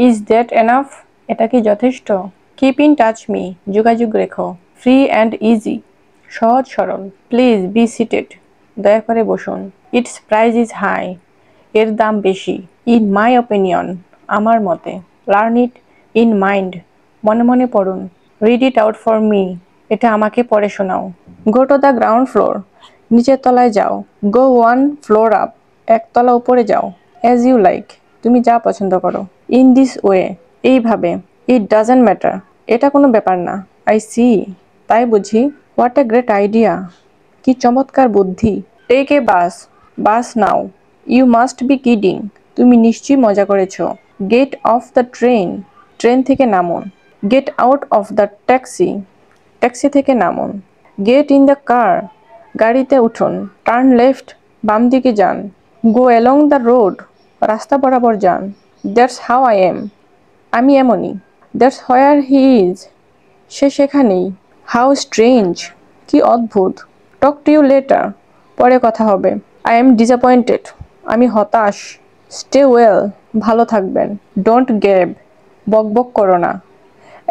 Is that enough? এটা কি যথেষ্ট? কিপ ইন টাচ মি, যোগাযোগ রেখো। ফ্রি অ্যান্ড ইজি, সহজ সরল। প্লিজ বি সিটেড, দয়া করে বসুন। ইটস প্রাইস ইজ হাই, এর দাম বেশি। ইন মাই অপিনিয়ন, আমার মতে। লার্ন ইট ইন মাইন্ড, মনে মনে পড়ুন। Read it out for me, এটা আমাকে পড়ে শোনাও। Go to the ground floor, নিচের তলায় যাও। গো ওয়ান ফ্লোর আপ, একতলা উপরে যাও। অ্যাজ ইউ লাইক, তুমি যা পছন্দ করো। ইন দিস ওয়ে, এইভাবে। ইট ডাজন্ট ম্যাটার, এটা কোনো ব্যাপার না। আই সি, তাই বুঝি। হোয়াট এ গ্রেট আইডিয়া, কি চমৎকার বুদ্ধি। টেক এ বাস, বাস নাও। ইউ মাস্ট বি কিডিং, তুমি নিশ্চয়ই মজা করেছো। Get off the train, train থেকে নামুন। Get out of the taxi, taxi থেকে নামুন। গেট ইন দ্য কার, গাড়িতে উঠুন। টার্ন লেফট, বাম দিকে যান। গো অ্যালং দ্য রোড, রাস্তা বরাবর যান। দ্যাটস হাউ আই এম, আমি এমনই। দ্যাটস হোয়ার হি ইজ, সে সেখানেই। হাউ স্ট্রেঞ্জ, কি অদ্ভুত। টক টু ইউ লেটার, পরে কথা হবে। আই এম ডিসঅ্যাপয়েন্টেড, আমি হতাশ। স্টে ওয়েল, ভালো থাকবেন। ডোন্ট গ্যাব, বকবক করো না।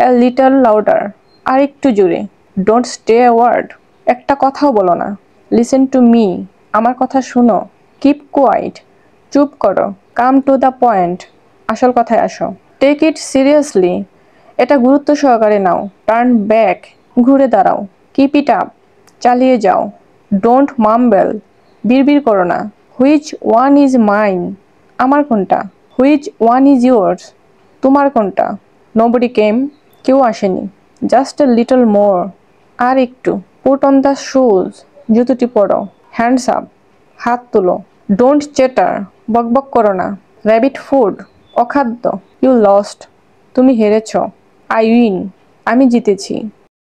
এ লিটল লাউডার, আর একটু জোরে। ডোন্ট স্টে এ ওয়ার্ড, একটা কথাও বলো না। লিসেন টু মি, আমার কথা শুনো। কিপ কোয়াইট, চুপ করো। কাম টু দ্য পয়েন্ট, আসল কথায় আসো। টেক ইট সিরিয়াসলি, এটা গুরুত্ব সহকারে নাও। টার্ন ব্যাক, ঘুরে দাঁড়াও। কিপ ইট আপ, চালিয়ে যাও। ডোন্ট মাম্বেল, বিড়বিড় করো না। হুইচ ওয়ান ইজ মাইন, আমার কোনটা। হুইচ ওয়ান ইজ ইয়োর্স, তোমার কোনটা। নোবডি কেম, কেউ আসেনি। জাস্ট এ লিটল মোর, আর একটু। পুট অন দ্য শুজ, জুতোটি পরো। হ্যান্ডস আপ, হাত তুলো। ডোন্ট চেটার, বকবক করো না। র্যাবিট ফুড, অখাদ্য। ইউ লস্ট, তুমি হেরেছ। আই উইন, আমি জিতেছি।